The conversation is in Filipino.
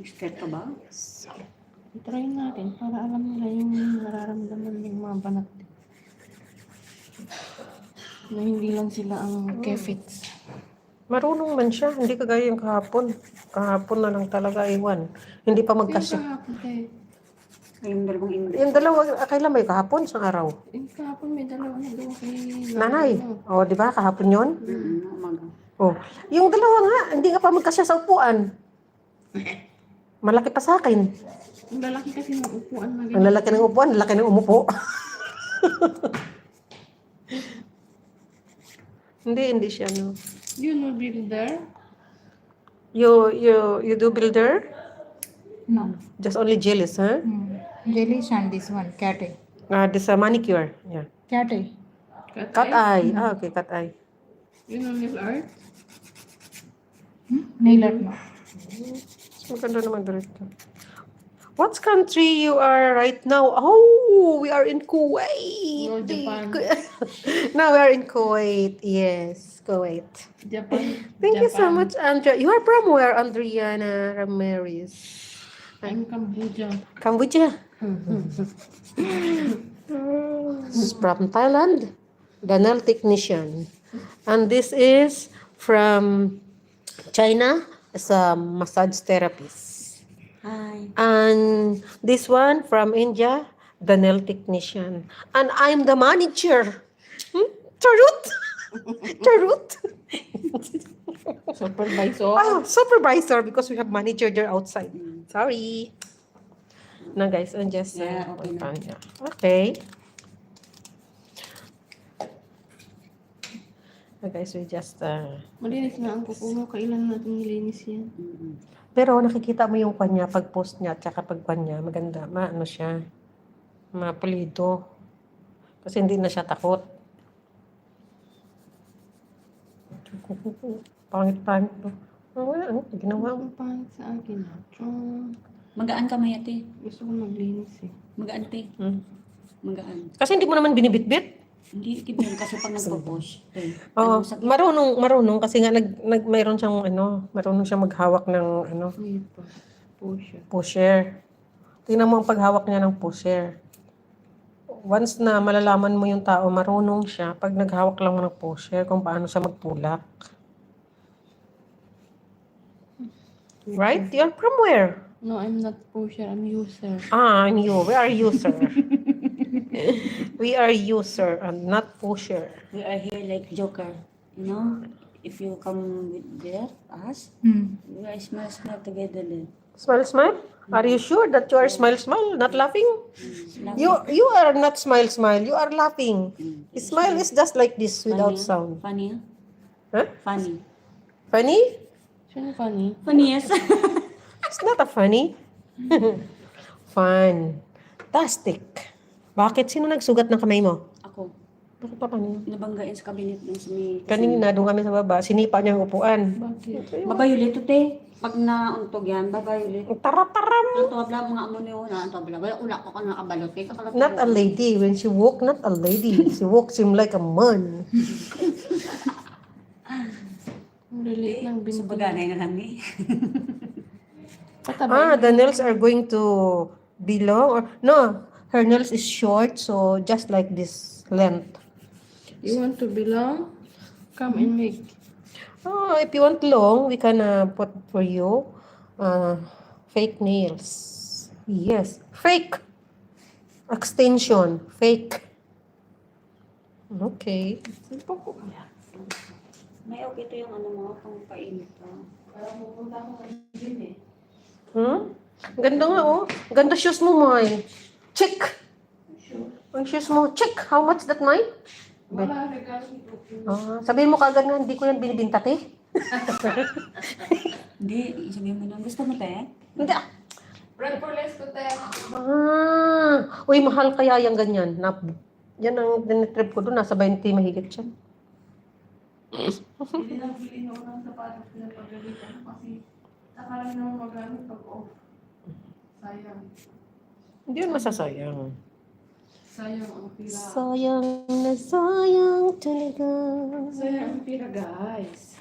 Scared ka ba? Try natin para alam nila yung nararamdaman ng mga banat. Na hindi lang sila ang kefits. Marunong man siya. Hindi kagaya yung kahapon. Kahapon na lang talaga, iwan. Hindi pa magkasya. Kahapon tayo. Yung dalawang English. Yung dalawa, kailan may kahapon? Isang araw. Kahapon may dalawa na doon kay Nanay. O, di ba? Kahapon yun? Umaga. Oh. Yung dalawa nga, hindi nga pa magkasya sa upuan. Malaki pa sa akin. Ang lalaki kasi ng upuan na Ang lalaki ng upuan, lalaki ng umupo. Hindi siya, no. You know builder? You do builder? No. Just only jealous, huh? Jellies and this one, cat eye. This manicure. Yeah. Cat eye. Cat eye. Ah, okay, cat eye. You know nail art? Nail art, no. Maganda naman dito. What country you are right now? Oh, we are in Kuwait. No, Japan. Now we are in Kuwait. Yes, Kuwait. Japan. Thank you so much, Andrea. You are from where, Andriana Ramirez? I'm Cambodia. Cambodia. From Thailand. The nail technician. And this is from China as a massage therapist. Hi. And this one from India, the nail technician. And I'm the manager. Charut? Charut? Supervisor. Oh, supervisor because we have manager there outside. Sorry. No, guys, I'm just... Yeah, okay na. Okay. So guys, we just... Malinis na ang kuko mo. Kailan natin nilinis yan? Pero nakikita mo yung kanya, pag post niya, at saka pag kanya, maganda. Ano siya? Mapulido. Kasi hindi na siya takot. Pangit-pangit to. Wala, ginawa mo. Ang pangit sa akin. Magaan ka, Mayate. Gusto ko maglinis eh. Magaan, te. Magaan. Kasi hindi mo naman binibitbit. Hindi, kibyan kasi pag nagpo-push. te. Oo, Ano, sakit? marunong kasi nga mayroon siyang marunong siyang maghawak ng May pa. Pusher. pusher. Tingnan mo ang paghawak niya ng pusher. Once na malalaman mo yung tao, marunong siya pag naghawak lang mo ng pusher kung paano siya magpulak. Right? You're from where? No, I'm not pusher. I'm user. I'm you. We are user. We are user and not pusher. We are here like Joker. You know? If you come with there, us, we are smile together then. Smile? Are you sure that you are smile, not laughing? You are not smile. You are laughing. Smile is just like this without sound. Funny, Huh? Funny. Funny? Sino funny? Funny, yes. It's not a funny. Fantastic. Bakit? Sino nagsugat ng kamay mo? Ako, Bakit pa kanina? nabanggain sa cabinet ng sumi. Kanina, doon kami sa baba. Sinipa niya ang upuan. Bakit? Babayo ulit, te. Pag nauntog yan, babayo ulit. Tara-taram! Ang tabla, mga amo niyo na, ang tabla. Wala, ula ko ka nakabalot. Kaya kakalot. Not a lady. When she walk, not a lady. She walks him like a man. Ang lilit ng Sa binti. baganay na kami. The nails are going to be long or no, her nails is short, so just like this length. You want to belong? Come and make. Oh, if you want long, we can put for you fake nails. Yes, fake extension, fake. Okay. May okay ito yung ano mo, pang painit. Parang pupunta ako din eh. Ganda nga oh. Ganda shoes mo, Moy. Check. Ang shoes mo, check. How much that, Moy? Wala, regalo ito. Sabihin mo kagad nga, hindi ko yan binibinta, te. Hindi, sabihin mo na. Gusto mo, te? Hindi. Brand for less ko tayo. Uy, mahal kaya yung ganyan. Yan ang dinitrip ko doon. Nasa 20 mahigit siya. Hindi lang bilhin ako ng sapatos na pagalitan kasi saka lang naman magamit pag off. Sayang. Hindi yun masasayang. Sayang ang pira. Sayang na sayang talaga. Sayang ang pira, guys.